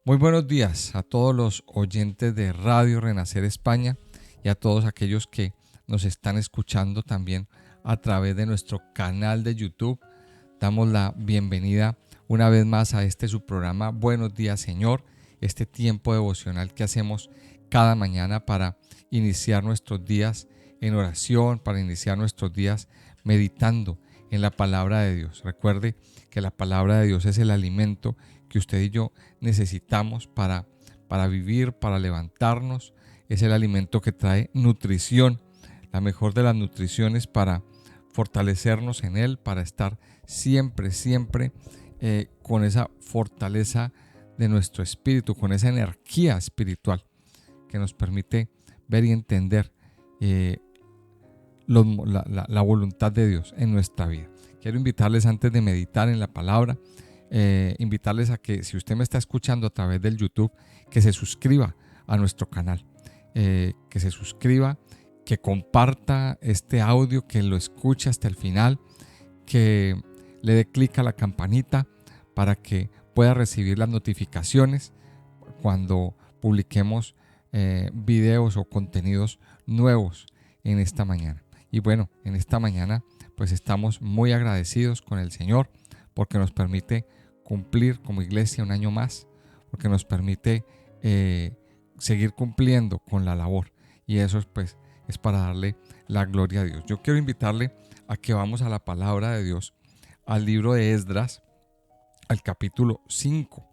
Muy buenos días a todos los oyentes de Radio Renacer España y a todos aquellos que nos están escuchando también a través de nuestro canal de YouTube. Damos la bienvenida una vez más a este su programa Buenos Días Señor, este tiempo devocional que hacemos cada mañana para iniciar nuestros días en oración, para iniciar nuestros días meditando en la palabra de Dios. Recuerde que la palabra de Dios es el alimento que usted y yo necesitamos para vivir, para levantarnos. Es el alimento que trae nutrición, la mejor de las nutriciones para fortalecernos en él, para estar siempre con esa fortaleza de nuestro espíritu, con esa energía espiritual que nos permite ver y entender la voluntad de Dios en nuestra vida. Quiero invitarles, antes de meditar en la palabra, invitarles a que, si usted me está escuchando a través del YouTube, que se suscriba a nuestro canal, que se suscriba, que comparta este audio, que lo escuche hasta el final, que le dé clic a la campanita para que pueda recibir las notificaciones cuando publiquemos videos o contenidos nuevos en esta mañana. Y bueno, en esta mañana pues estamos muy agradecidos con el Señor porque nos permite cumplir como iglesia un año más, porque nos permite seguir cumpliendo con la labor, y eso pues es para darle la gloria a Dios. Yo quiero invitarle a que vamos a la palabra de Dios, al libro de Esdras, al capítulo 5.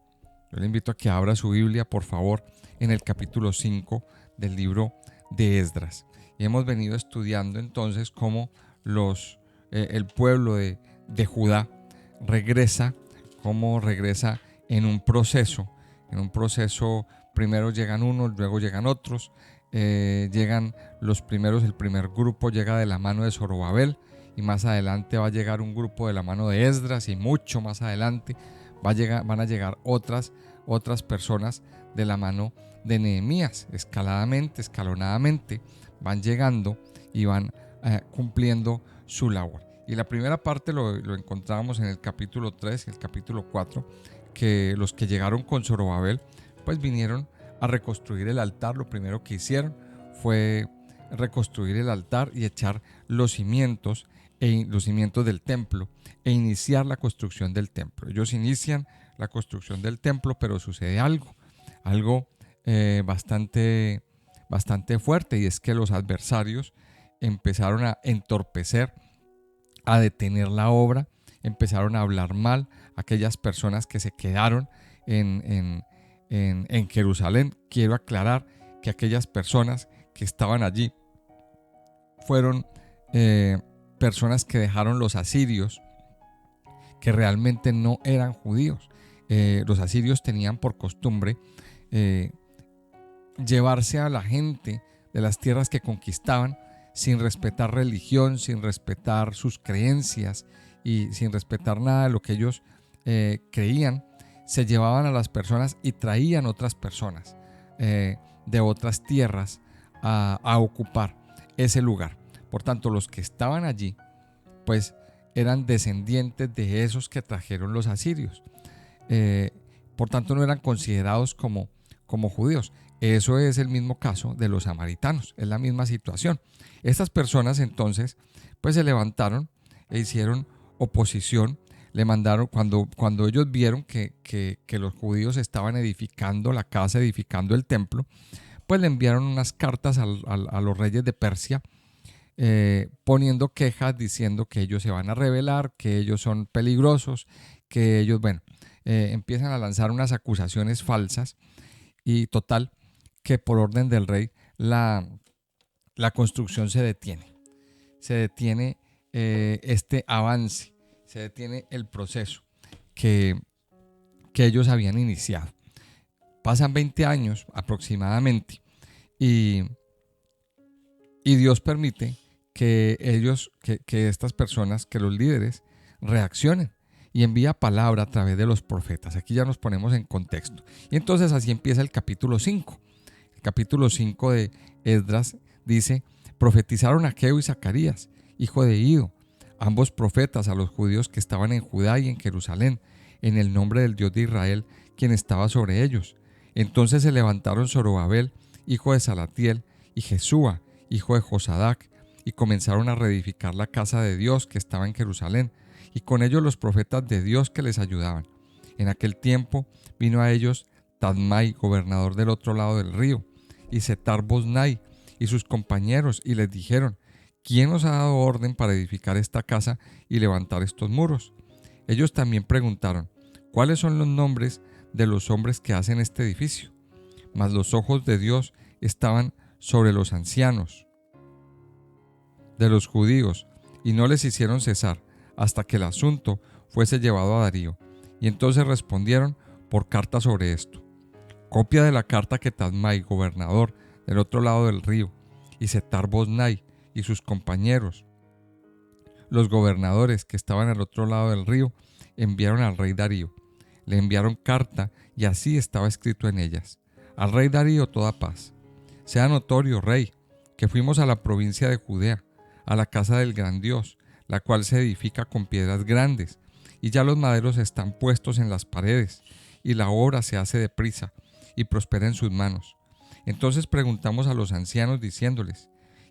Yo le invito a que abra su Biblia, por favor, en el capítulo 5 del libro de Esdras. Y hemos venido estudiando entonces cómo el pueblo de Judá regresa en un proceso. Primero llegan unos, luego llegan otros. Llegan los primeros, el primer grupo llega de la mano de Zorobabel, y más adelante va a llegar un grupo de la mano de Esdras, y mucho más adelante van a llegar otras personas de la mano de Nehemías. Escalonadamente van llegando y van cumpliendo su labor. Y la primera parte lo encontramos en el capítulo 3 y el capítulo 4, que los que llegaron con Zorobabel pues vinieron a reconstruir el altar. Lo primero que hicieron fue reconstruir el altar y echar los cimientos del templo e iniciar la construcción del templo. Ellos inician la construcción del templo, pero sucede algo bastante fuerte, y es que los adversarios empezaron a entorpecer, a detener la obra, empezaron a hablar mal a aquellas personas que se quedaron en Jerusalén. Quiero aclarar que aquellas personas que estaban allí fueron personas que dejaron los asirios, que realmente no eran judíos. Los asirios tenían por costumbre llevarse a la gente de las tierras que conquistaban sin respetar religión, sin respetar sus creencias y sin respetar nada de lo que ellos creían. Se llevaban a las personas y traían otras personas de otras tierras a ocupar ese lugar. Por tanto, los que estaban allí pues eran descendientes de esos que trajeron los asirios. Por tanto, no eran considerados como judíos. Eso es el mismo caso de los samaritanos, es la misma situación. Estas personas entonces pues se levantaron e hicieron oposición. Le mandaron, cuando ellos vieron que los judíos estaban edificando la casa, edificando el templo, pues le enviaron unas cartas a los reyes de Persia, poniendo quejas, diciendo que ellos se van a rebelar, que ellos son peligrosos, que ellos, empiezan a lanzar unas acusaciones falsas, y total, que por orden del rey la construcción se detiene. Se detiene este avance, se detiene el proceso que ellos habían iniciado. Pasan 20 años aproximadamente, y Dios permite que estas personas, que los líderes reaccionen, y envía palabra a través de los profetas. Aquí ya nos ponemos en contexto. Y entonces así empieza el capítulo 5. El capítulo 5 de Esdras dice: profetizaron Ageo y Zacarías, hijo de Ido, ambos profetas, a los judíos que estaban en Judá y en Jerusalén, en el nombre del Dios de Israel, quien estaba sobre ellos. Entonces se levantaron Zorobabel, hijo de Salatiel, y Jesúa, hijo de Josadac, y comenzaron a reedificar la casa de Dios que estaba en Jerusalén, y con ellos los profetas de Dios que les ayudaban. En aquel tiempo vino a ellos Tadmai, gobernador del otro lado del río, y Setar-Boznai y sus compañeros, y les dijeron: ¿Quién os ha dado orden para edificar esta casa y levantar estos muros? Ellos también preguntaron: ¿Cuáles son los nombres de los hombres que hacen este edificio? Mas los ojos de Dios estaban sobre los ancianos de los judíos, y no les hicieron cesar hasta que el asunto fuese llevado a Darío. Y entonces respondieron por carta sobre esto: copia de la carta que Tadmai, gobernador del otro lado del río, y Setar-Boznai y sus compañeros, los gobernadores que estaban al otro lado del río, enviaron al rey Darío. Le enviaron carta, y así estaba escrito en ellas: al rey Darío toda paz. Sea notorio, rey, que fuimos a la provincia de Judea, a la casa del gran Dios, la cual se edifica con piedras grandes, y ya los maderos están puestos en las paredes, y la obra se hace deprisa, y prospera en sus manos. Entonces preguntamos a los ancianos diciéndoles: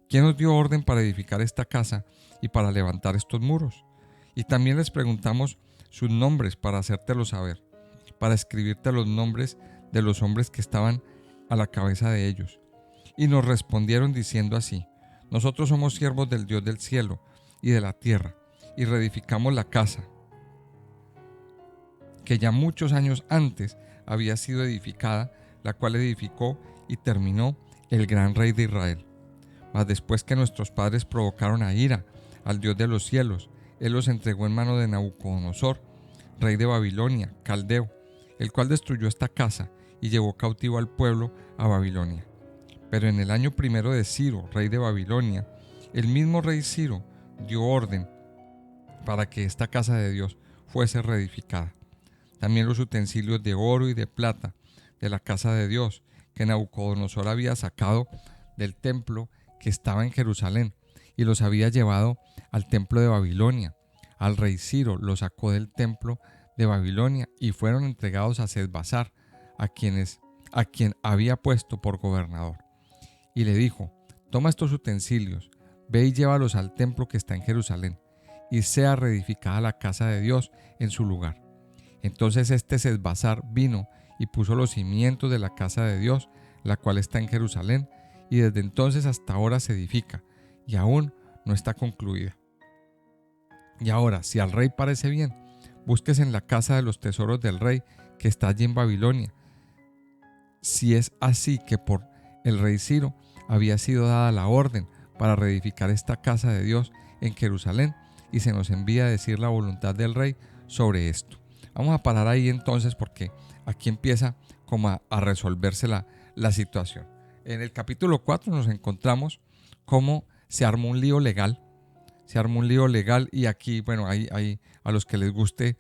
¿quién os dio orden para edificar esta casa y para levantar estos muros? Y también les preguntamos sus nombres para hacértelo saber, para escribirte los nombres de los hombres que estaban a la cabeza de ellos. Y nos respondieron diciendo así: nosotros somos siervos del Dios del cielo y de la tierra, y reedificamos la casa que ya muchos años antes había sido edificada, la cual edificó y terminó el gran rey de Israel. Mas después que nuestros padres provocaron a ira al Dios de los cielos, él los entregó en mano de Nabucodonosor, rey de Babilonia, caldeo, el cual destruyó esta casa y llevó cautivo al pueblo a Babilonia. Pero en el año primero de Ciro, rey de Babilonia, el mismo rey Ciro dio orden para que esta casa de Dios fuese reedificada. También los utensilios de oro y de plata de la casa de Dios que Nabucodonosor había sacado del templo que estaba en Jerusalén y los había llevado al templo de Babilonia. Al rey Ciro los sacó del templo de Babilonia y fueron entregados a Sesbazar, a quien había puesto por gobernador. Y le dijo: toma estos utensilios, ve y llévalos al templo que está en Jerusalén, y sea reedificada la casa de Dios en su lugar. Entonces este Sesbazar vino y puso los cimientos de la casa de Dios, la cual está en Jerusalén, y desde entonces hasta ahora se edifica, y aún no está concluida. Y ahora, si al rey parece bien, búsquese en la casa de los tesoros del rey que está allí en Babilonia. Si es así que por el rey Ciro había sido dada la orden para reedificar esta casa de Dios en Jerusalén, y se nos envía a decir la voluntad del rey sobre esto. Vamos a parar ahí entonces, porque aquí empieza como a resolverse la situación. En el capítulo 4 nos encontramos cómo se armó un lío legal. Y aquí, bueno, hay a los que les guste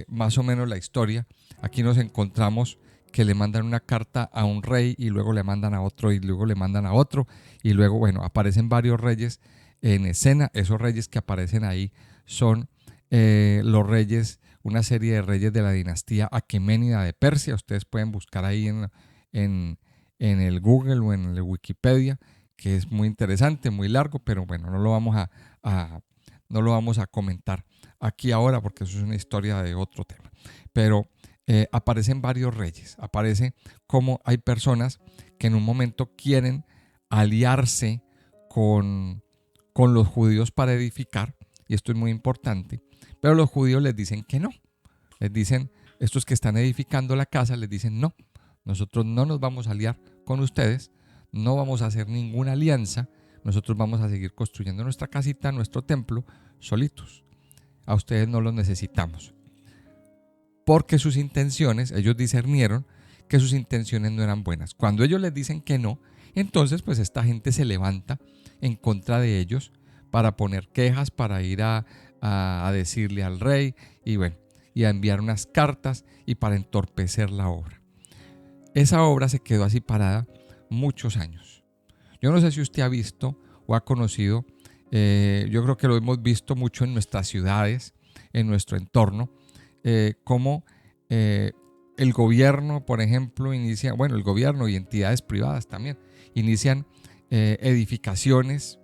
más o menos la historia, aquí nos encontramos que le mandan una carta a un rey y luego le mandan a otro y luego le mandan a otro y luego, bueno, aparecen varios reyes en escena. Esos reyes que aparecen ahí son los reyes, una serie de reyes de la dinastía aqueménida de Persia. Ustedes pueden buscar ahí en el Google o en el Wikipedia, que es muy interesante, muy largo, pero bueno, no lo vamos a comentar aquí ahora porque eso es una historia de otro tema. Pero aparecen varios reyes, aparece como hay personas que en un momento quieren aliarse con los judíos para edificar, y esto es muy importante, pero los judíos les dicen que no. Les dicen, estos que están edificando la casa, les dicen: no, nosotros no nos vamos a aliar con ustedes, no vamos a hacer ninguna alianza, nosotros vamos a seguir construyendo nuestra casita, nuestro templo, solitos. A ustedes no los necesitamos. Porque sus intenciones, ellos discernieron que sus intenciones no eran buenas. Cuando ellos les dicen que no, entonces pues esta gente se levanta en contra de ellos para poner quejas, para ir a decirle al rey y bueno, y a enviar unas cartas y para entorpecer la obra. Esa obra se quedó así parada muchos años. Yo no sé si usted ha visto o ha conocido, yo creo que lo hemos visto mucho en nuestras ciudades, en nuestro entorno, cómo el gobierno, por ejemplo, inicia, bueno, el gobierno y entidades privadas también inician edificaciones.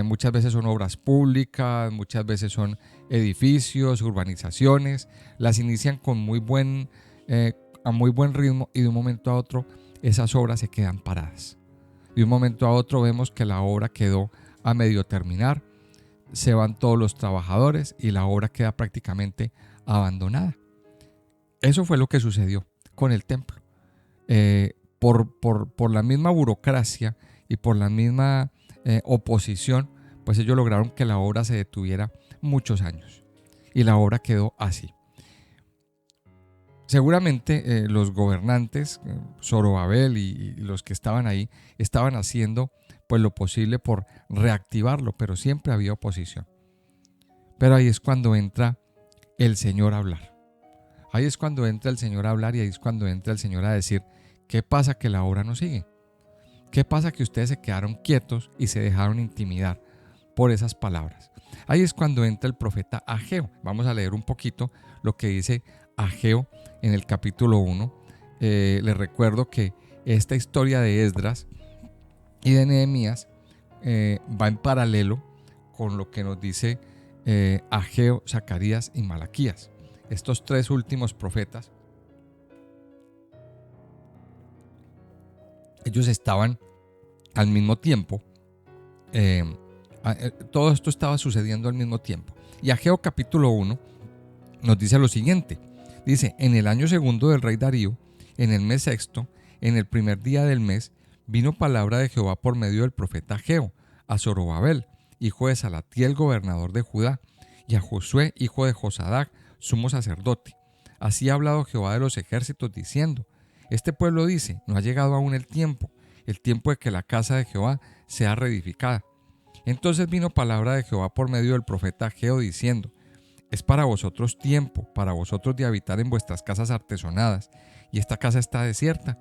Muchas veces son obras públicas, muchas veces son edificios, urbanizaciones. Las inician con a muy buen ritmo, y de un momento a otro esas obras se quedan paradas. De un momento a otro vemos que la obra quedó a medio terminar, se van todos los trabajadores y la obra queda prácticamente abandonada. Eso fue lo que sucedió con el templo. Por la misma burocracia y por la misma oposición, pues ellos lograron que la obra se detuviera muchos años y la obra quedó así. Seguramente los gobernantes, Zorobabel y los que estaban ahí, estaban haciendo pues lo posible por reactivarlo, pero siempre había oposición. Pero ahí es cuando entra el Señor a hablar. Ahí es cuando entra el Señor a hablar, y ahí es cuando entra el Señor a decir: ¿qué pasa que la obra no sigue? ¿Qué pasa que ustedes se quedaron quietos y se dejaron intimidar por esas palabras? Ahí es cuando entra el profeta Ageo. Vamos a leer un poquito lo que dice Ageo en el capítulo 1. Les recuerdo que esta historia de Esdras y de Nehemías va en paralelo con lo que nos dice Ageo, Zacarías y Malaquías. Estos tres últimos profetas, ellos estaban al mismo tiempo, todo esto estaba sucediendo al mismo tiempo. Y Ageo capítulo 1 nos dice lo siguiente. Dice: en el año segundo del rey Darío, en el mes sexto, en el primer día del mes, vino palabra de Jehová por medio del profeta Ageo a Zorobabel, hijo de Salatiel, gobernador de Judá, y a Josué, hijo de Josadac, sumo sacerdote. Así ha hablado Jehová de los ejércitos, diciendo: este pueblo dice, no ha llegado aún el tiempo de que la casa de Jehová sea reedificada. Entonces vino palabra de Jehová por medio del profeta Ageo, diciendo: es para vosotros tiempo, para vosotros de habitar en vuestras casas artesonadas, y esta casa está desierta.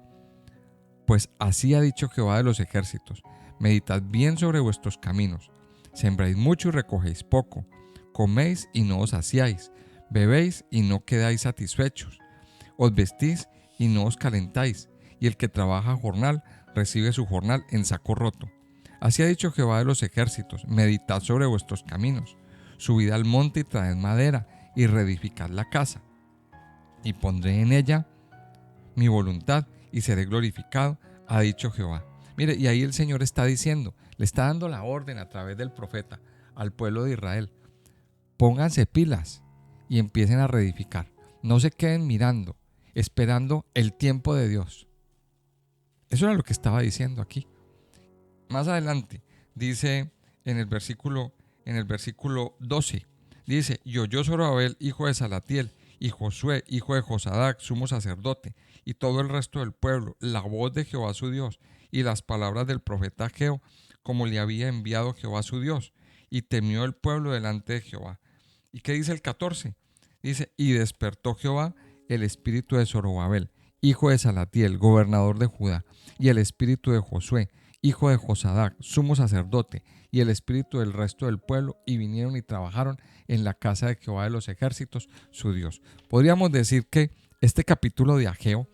Pues así ha dicho Jehová de los ejércitos: meditad bien sobre vuestros caminos, sembráis mucho y recogéis poco, coméis y no os saciáis, bebéis y no quedáis satisfechos, os vestís y no os calentáis, y el que trabaja jornal recibe su jornal en saco roto. Así ha dicho Jehová de los ejércitos: meditad sobre vuestros caminos, subid al monte y traed madera, y reedificad la casa, y pondré en ella mi voluntad, y seré glorificado, ha dicho Jehová. Mire, y ahí el Señor está diciendo, le está dando la orden a través del profeta al pueblo de Israel: pónganse pilas y empiecen a reedificar. No se queden mirando, esperando el tiempo de Dios. Eso era lo que estaba diciendo aquí. Más adelante dice en el versículo 12, dice: y oyó Zorobabel, hijo de Salatiel, y Josué, hijo de Josadac, sumo sacerdote, y todo el resto del pueblo, la voz de Jehová su Dios, y las palabras del profeta Ageo, como le había enviado Jehová su Dios, y temió el pueblo delante de Jehová. ¿Y qué dice el 14? Dice: y despertó Jehová el espíritu de Zorobabel, hijo de Salatiel, gobernador de Judá, y el espíritu de Josué, hijo de Josadac, sumo sacerdote, y el espíritu del resto del pueblo, y vinieron y trabajaron en la casa de Jehová de los ejércitos, su Dios. Podríamos decir que este capítulo de Ageo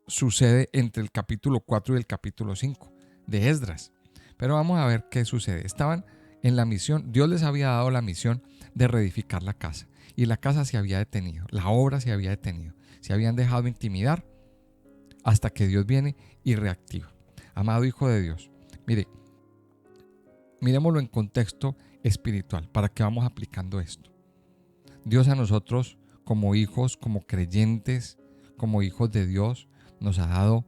sucede entre el capítulo 4 y el capítulo 5 de Esdras. Pero vamos a ver qué sucede. Estaban en la misión, Dios les había dado la misión de reedificar la casa, y la casa se había detenido, la obra se había detenido, se habían dejado intimidar hasta que Dios viene y reactiva. Amado hijo de Dios, miremoslo en contexto espiritual. ¿Para qué vamos aplicando esto? Dios a nosotros como hijos, como creyentes, como hijos de Dios, nos ha dado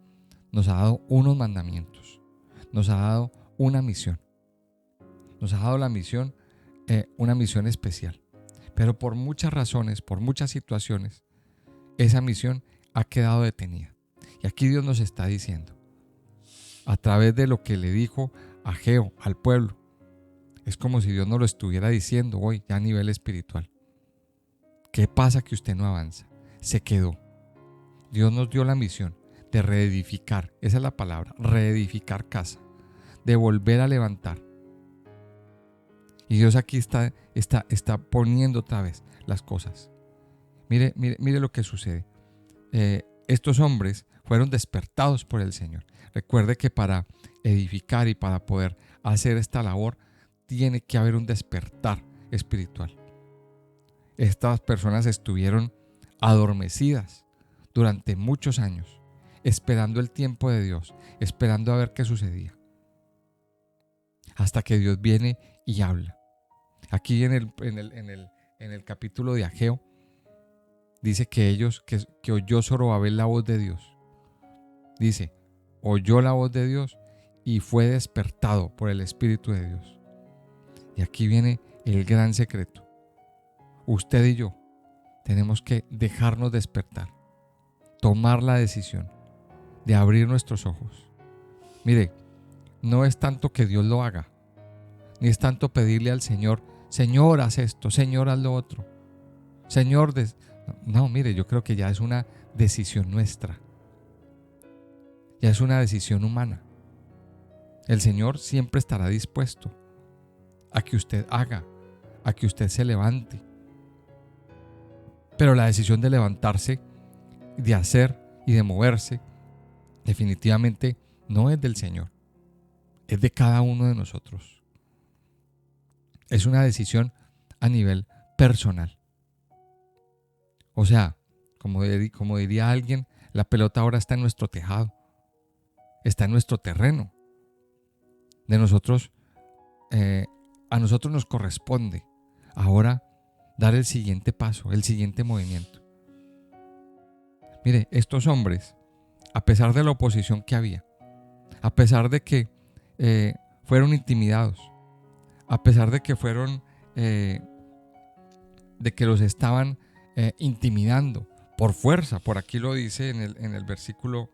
unos mandamientos, nos ha dado una misión, nos ha dado la misión, una misión especial. Pero por muchas razones, por muchas situaciones, esa misión ha quedado detenida. Y aquí Dios nos está diciendo, a través de lo que le dijo Ageo al pueblo, es como si Dios nos lo estuviera diciendo hoy ya a nivel espiritual. ¿Qué pasa que usted no avanza? Se quedó. Dios nos dio la misión de reedificar, esa es la palabra, reedificar casa, de volver a levantar. Y Dios aquí está poniendo otra vez las cosas. Mire lo que sucede. estos hombres fueron despertados por el Señor. Recuerde que para edificar y para poder hacer esta labor tiene que haber un despertar espiritual. Estas personas estuvieron adormecidas durante muchos años, esperando el tiempo de Dios, esperando a ver qué sucedía, hasta que Dios viene y habla. Aquí en el capítulo de Ageo dice que oyó Zorobabel la voz de Dios. Dice, oyó la voz de Dios y fue despertado por el Espíritu de Dios. Y aquí viene el gran secreto. Usted y yo tenemos que dejarnos despertar, tomar la decisión de abrir nuestros ojos. Mire, no es tanto que Dios lo haga, ni es tanto pedirle al Señor, Señor, haz esto, Señor, haz lo otro. Señor, no, mire, yo creo que ya es una decisión nuestra. Ya es una decisión humana. El Señor siempre estará dispuesto a que usted haga, a que usted se levante. Pero la decisión de levantarse, de hacer y de moverse, definitivamente no es del Señor. Es de cada uno de nosotros. Es una decisión a nivel personal. O sea, como diría alguien, la pelota ahora está en nuestro tejado, está en nuestro terreno. De nosotros, a nosotros nos corresponde ahora dar el siguiente paso, el siguiente movimiento. Mire, estos hombres, a pesar de la oposición que había, a pesar de que fueron intimidados, a pesar de que de que los estaban intimidando por fuerza, por aquí lo dice en el versículo,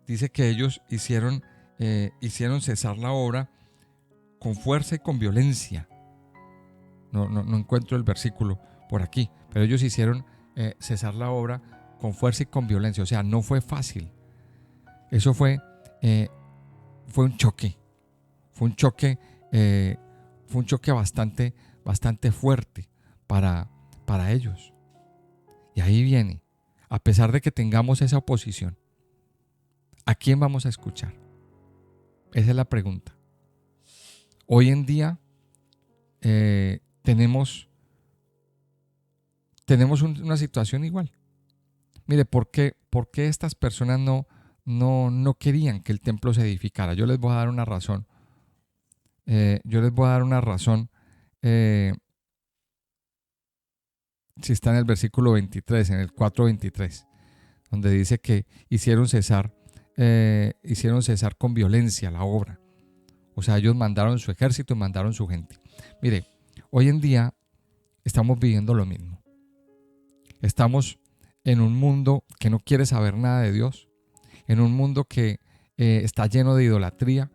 dice que ellos hicieron cesar la obra con fuerza y con violencia. No encuentro el versículo por aquí, pero ellos hicieron cesar la obra con fuerza y con violencia. O sea, no fue fácil. Eso fue un choque. Fue un choque bastante fuerte para ellos. Y ahí viene, a pesar de que tengamos esa oposición, ¿a quién vamos a escuchar? Esa es la pregunta. Hoy en día tenemos una situación igual. Mire, ¿por qué estas personas no querían que el templo se edificara? Yo les voy a dar una razón. Si está en el versículo 23, en el 4:23, donde dice que hicieron cesar con violencia la obra. O sea, ellos mandaron su ejército y mandaron su gente. Mire, hoy en día estamos viviendo lo mismo. Estamos en un mundo que no quiere saber nada de Dios, en un mundo que está lleno de idolatría,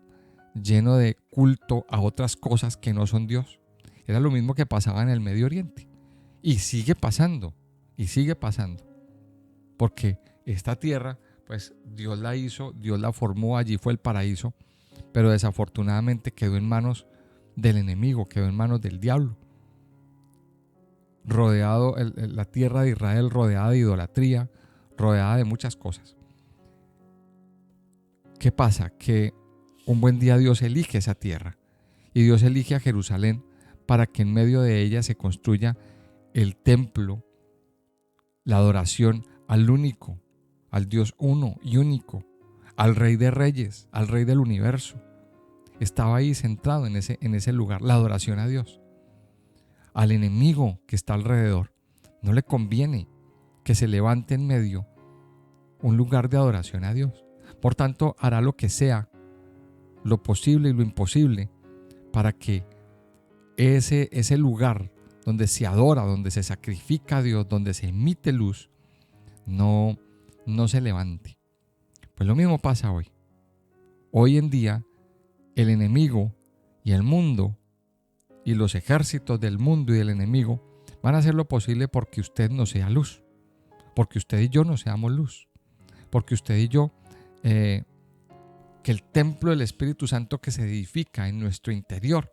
lleno de culto a otras cosas que no son Dios. Era lo mismo que pasaba en el Medio Oriente. Y sigue pasando, porque esta tierra, pues Dios la hizo, Dios la formó, allí fue el paraíso, pero desafortunadamente quedó en manos del enemigo, quedó en manos del diablo. La tierra de Israel rodeada de idolatría, rodeada de muchas cosas. ¿Qué pasa? Que un buen día Dios elige esa tierra y Dios elige a Jerusalén para que en medio de ella se construya el templo, la adoración al único, al Dios uno y único, al Rey de Reyes, al Rey del universo. Estaba ahí centrado en ese lugar, la adoración a Dios. Al enemigo que está alrededor no le conviene que se levante en medio un lugar de adoración a Dios. Por tanto, hará lo que sea, lo posible y lo imposible, para que ese lugar donde se adora, donde se sacrifica a Dios, donde se emite luz, no se levante. Pues lo mismo pasa hoy. Hoy en día, el enemigo y el mundo y los ejércitos del mundo y del enemigo van a hacer lo posible porque usted no sea luz, porque usted y yo no seamos luz, porque usted y yo, que el templo del Espíritu Santo que se edifica en nuestro interior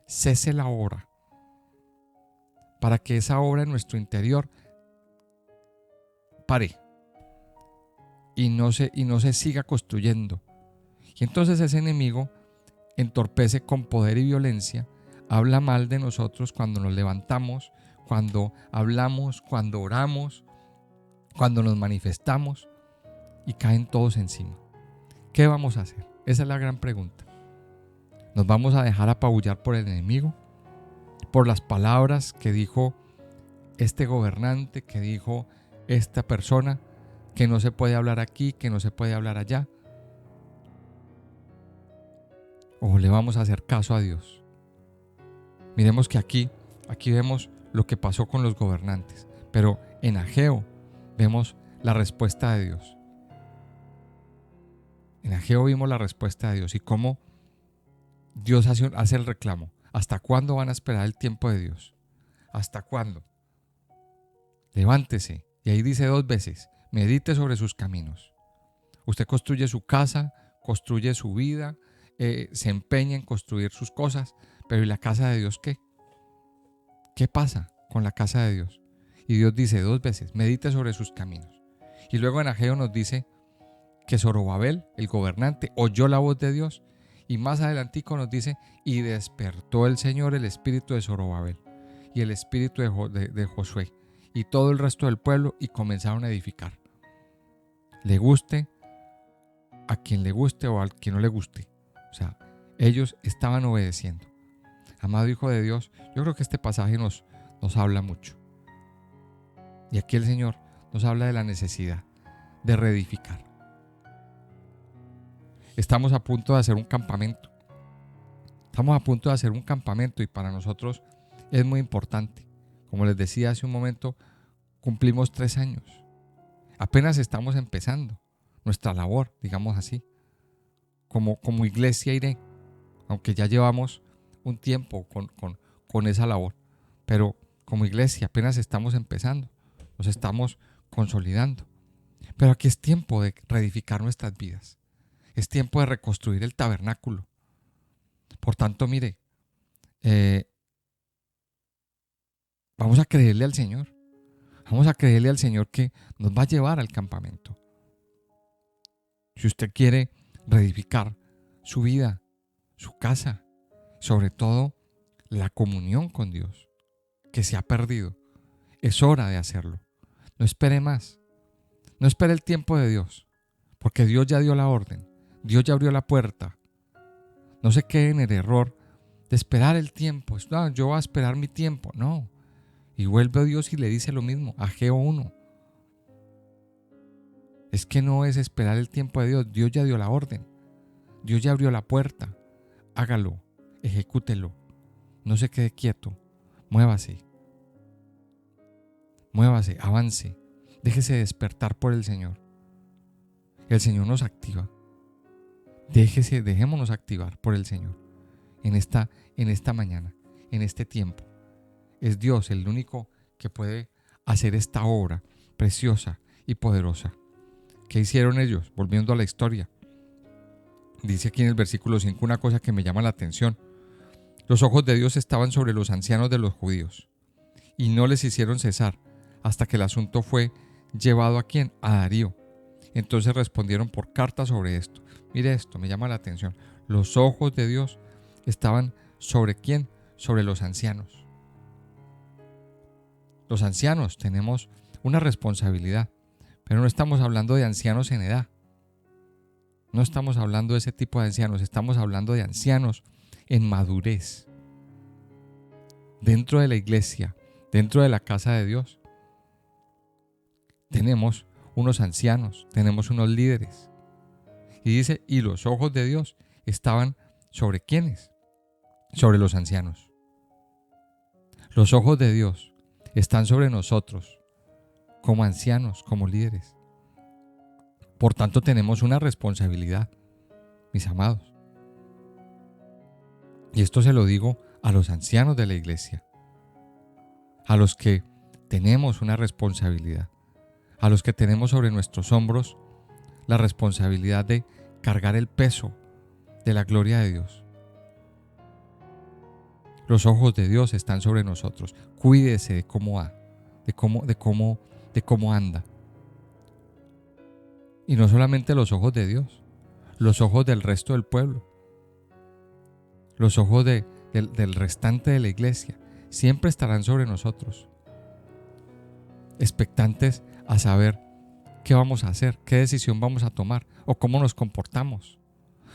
cese la obra, para que esa obra en nuestro interior pare y no se siga construyendo. Y entonces ese enemigo entorpece con poder y violencia, habla mal de nosotros cuando nos levantamos, cuando hablamos, cuando oramos, cuando nos manifestamos, y caen todos encima. ¿Qué vamos a hacer? Esa es la gran pregunta. ¿Nos vamos a dejar apabullar por el enemigo? ¿Por las palabras que dijo este gobernante, que dijo esta persona, que no se puede hablar aquí, que no se puede hablar allá? ¿O le vamos a hacer caso a Dios? Miremos que aquí vemos lo que pasó con los gobernantes, pero en Ageo vemos la respuesta de Dios. En Ageo vimos la respuesta de Dios y cómo Dios hace el reclamo. ¿Hasta cuándo van a esperar el tiempo de Dios? ¿Hasta cuándo? Levántese. Y ahí dice 2 veces, medite sobre sus caminos. Usted construye su casa, construye su vida, se empeña en construir sus cosas, pero ¿y la casa de Dios qué? ¿Qué pasa con la casa de Dios? Y Dios dice 2 veces, medite sobre sus caminos. Y luego en Ageo nos dice que Zorobabel, el gobernante, oyó la voz de Dios. Y más adelantico nos dice, y despertó el Señor el espíritu de Zorobabel y el espíritu de Josué y todo el resto del pueblo, y comenzaron a edificar. Le guste a quien le guste o al que no le guste. O sea, ellos estaban obedeciendo. Amado Hijo de Dios, yo creo que este pasaje nos habla mucho. Y aquí el Señor nos habla de la necesidad de reedificar. Estamos a punto de hacer un campamento. Estamos a punto de hacer un campamento y para nosotros es muy importante. Como les decía hace un momento, cumplimos 3 años. Apenas estamos empezando nuestra labor, digamos así. Como iglesia iré, aunque ya llevamos un tiempo con esa labor. Pero como iglesia apenas estamos empezando, nos estamos consolidando. Pero aquí es tiempo de reedificar nuestras vidas. Es tiempo de reconstruir el tabernáculo. Por tanto, mire, vamos a creerle al Señor. Vamos a creerle al Señor que nos va a llevar al campamento. Si usted quiere reedificar su vida, su casa, sobre todo la comunión con Dios, que se ha perdido, es hora de hacerlo. No espere más. No espere el tiempo de Dios, porque Dios ya dio la orden. Dios ya abrió la puerta. No se quede en el error de esperar el tiempo. No, yo voy a esperar mi tiempo. No. Y vuelve Dios y le dice lo mismo. Ageo 1. Es que no es esperar el tiempo de Dios. Dios ya dio la orden. Dios ya abrió la puerta. Hágalo. Ejecútelo. No se quede quieto. Muévase. Muévase. Avance. Déjese despertar por el Señor. El Señor nos activa. Dejémonos activar por el Señor en esta mañana, en este tiempo. Es Dios el único que puede hacer esta obra preciosa y poderosa. ¿Qué hicieron ellos? Volviendo a la historia. Dice aquí en el versículo 5 una cosa que me llama la atención. Los ojos de Dios estaban sobre los ancianos de los judíos y no les hicieron cesar hasta que el asunto fue llevado ¿a quién? A Darío. Entonces respondieron por carta sobre esto. Mire esto, me llama la atención. Los ojos de Dios estaban ¿sobre quién? Sobre los ancianos. Los ancianos tenemos una responsabilidad, pero no estamos hablando de ancianos en edad. No estamos hablando de ese tipo de ancianos, estamos hablando de ancianos en madurez. Dentro de la iglesia, dentro de la casa de Dios, tenemos unos ancianos, tenemos unos líderes. Y dice, y los ojos de Dios estaban ¿sobre quiénes? Sobre los ancianos. Los ojos de Dios están sobre nosotros, como ancianos, como líderes. Por tanto, tenemos una responsabilidad, mis amados. Y esto se lo digo a los ancianos de la iglesia, a los que tenemos una responsabilidad, a los que tenemos sobre nuestros hombros la responsabilidad de cargar el peso de la gloria de Dios. Los ojos de Dios están sobre nosotros. Cuídese de cómo va, de cómo anda. Y no solamente los ojos de Dios, los ojos del resto del pueblo, los ojos del restante de la iglesia, siempre estarán sobre nosotros, expectantes a saber qué vamos a hacer, qué decisión vamos a tomar o cómo nos comportamos.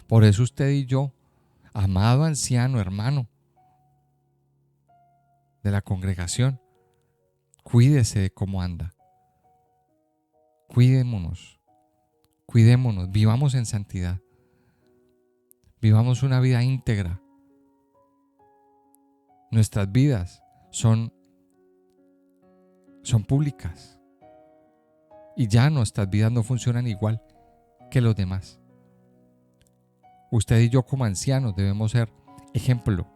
Por eso usted y yo, amado anciano, hermano de la congregación, cuídese de cómo anda. Cuidémonos, vivamos en santidad, vivamos una vida íntegra. Nuestras vidas son públicas y ya nuestras vidas no funcionan igual que los demás. Usted y yo como ancianos debemos ser ejemplo.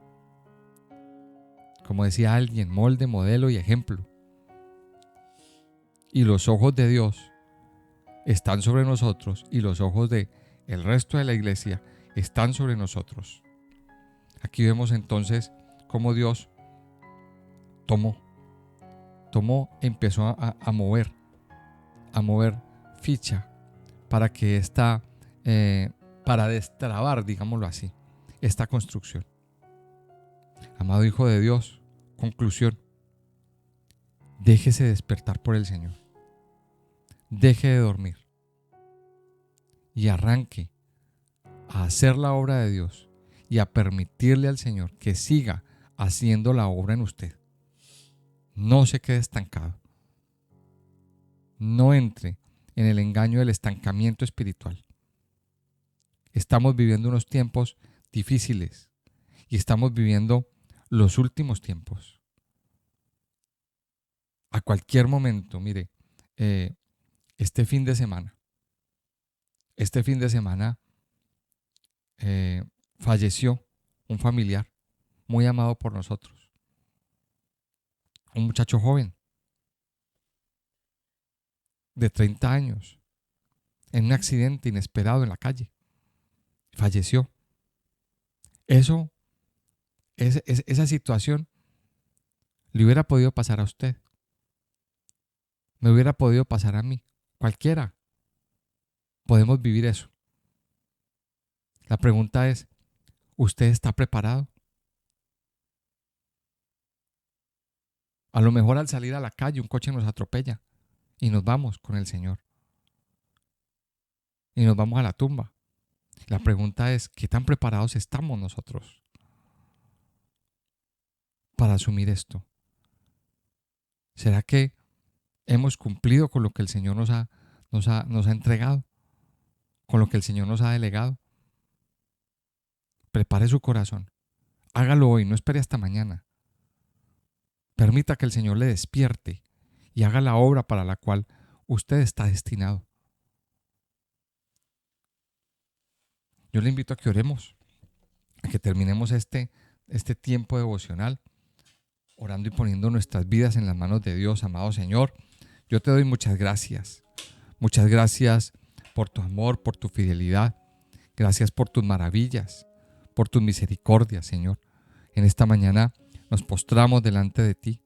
Como decía alguien, molde, modelo y ejemplo. Y los ojos de Dios están sobre nosotros y los ojos de el resto de la iglesia están sobre nosotros. Aquí vemos entonces cómo Dios empezó a mover ficha para que para destrabar, digámoslo así, esta construcción. Amado hijo de Dios, conclusión, déjese despertar por el Señor. Deje de dormir y arranque a hacer la obra de Dios y a permitirle al Señor que siga haciendo la obra en usted. No se quede estancado. No entre en el engaño del estancamiento espiritual. Estamos viviendo unos tiempos difíciles y estamos viviendo los últimos tiempos. A cualquier momento, mire, este fin de semana falleció un familiar muy amado por nosotros, un muchacho joven de 30 años, en un accidente inesperado en la calle. Falleció. Esa situación le hubiera podido pasar a usted. Me hubiera podido pasar a mí. Cualquiera. Podemos vivir eso. La pregunta es, ¿usted está preparado? A lo mejor al salir a la calle un coche nos atropella y nos vamos con el Señor. Y nos vamos a la tumba. La pregunta es, ¿qué tan preparados estamos nosotros para asumir esto? ¿Será que hemos cumplido con lo que el Señor nos ha entregado? ¿Con lo que el Señor nos ha delegado? Prepare su corazón. Hágalo hoy, no espere hasta mañana. Permita que el Señor le despierte y haga la obra para la cual usted está destinado. Yo le invito a que oremos, a que terminemos este tiempo devocional, orando y poniendo nuestras vidas en las manos de Dios. Amado Señor, yo te doy muchas gracias. Muchas gracias por tu amor, por tu fidelidad. Gracias por tus maravillas, por tus misericordias, Señor. En esta mañana nos postramos delante de ti.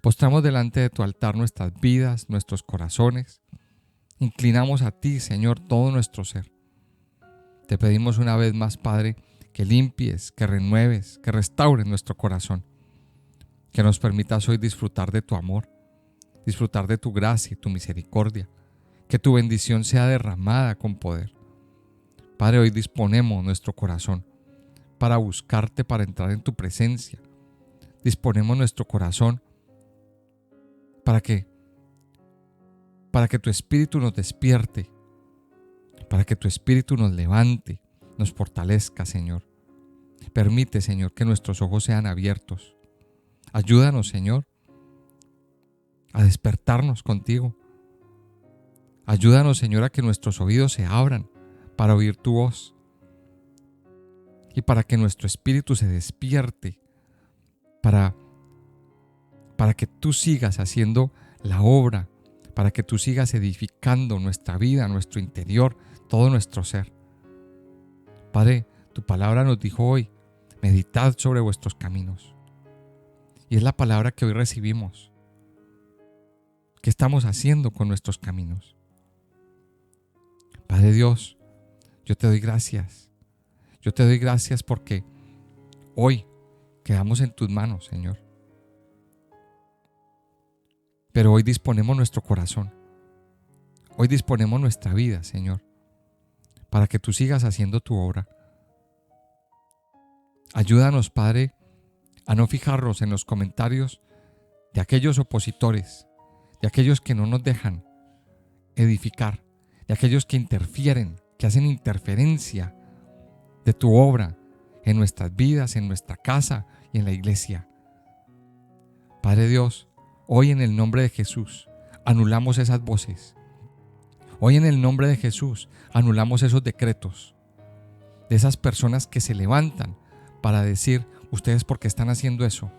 Postramos delante de tu altar nuestras vidas, nuestros corazones. Inclinamos a ti, Señor, todo nuestro ser. Te pedimos una vez más, Padre, que limpies, que renueves, que restaures nuestro corazón. Que nos permitas hoy disfrutar de tu amor, disfrutar de tu gracia y tu misericordia. Que tu bendición sea derramada con poder. Padre, hoy disponemos nuestro corazón para buscarte, para entrar en tu presencia. Disponemos nuestro corazón para que tu Espíritu nos despierte, para que tu Espíritu nos levante, nos fortalezca, Señor. Permite, Señor, que nuestros ojos sean abiertos. Ayúdanos, Señor, a despertarnos contigo. Ayúdanos, Señor, a que nuestros oídos se abran para oír tu voz y para que nuestro espíritu se despierte para que tú sigas haciendo la obra, para que tú sigas edificando nuestra vida, nuestro interior, todo nuestro ser. Padre, tu palabra nos dijo hoy, meditad sobre vuestros caminos. Y es la palabra que hoy recibimos. ¿Qué estamos haciendo con nuestros caminos? Padre Dios, yo te doy gracias. Yo te doy gracias porque hoy quedamos en tus manos, Señor. Pero hoy disponemos nuestro corazón. Hoy disponemos nuestra vida, Señor, para que tú sigas haciendo tu obra. Ayúdanos, Padre, a no fijarnos en los comentarios de aquellos opositores, de aquellos que no nos dejan edificar, de aquellos que interfieren, que hacen interferencia de tu obra en nuestras vidas, en nuestra casa y en la iglesia. Padre Dios, hoy en el nombre de Jesús anulamos esas voces. Hoy en el nombre de Jesús anulamos esos decretos de esas personas que se levantan para decir: ustedes porque están haciendo eso,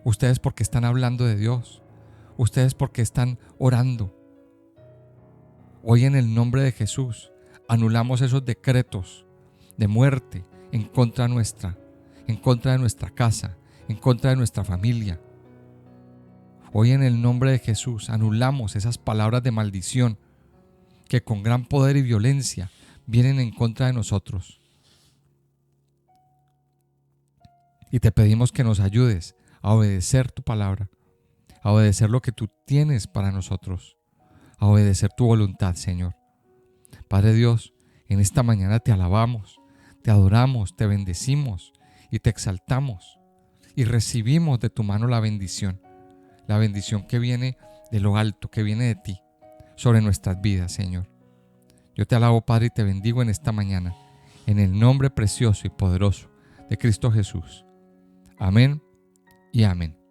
ustedes porque están hablando de Dios, ustedes porque están orando. Hoy en el nombre de Jesús anulamos esos decretos de muerte en contra nuestra, en contra de nuestra casa, en contra de nuestra familia. Hoy en el nombre de Jesús anulamos esas palabras de maldición que con gran poder y violencia vienen en contra de nosotros. Y te pedimos que nos ayudes a obedecer tu palabra, a obedecer lo que tú tienes para nosotros, a obedecer tu voluntad, Señor. Padre Dios, en esta mañana te alabamos, te adoramos, te bendecimos y te exaltamos y recibimos de tu mano la bendición que viene de lo alto, que viene de ti, sobre nuestras vidas, Señor. Yo te alabo, Padre, y te bendigo en esta mañana, en el nombre precioso y poderoso de Cristo Jesús. Amén y amén.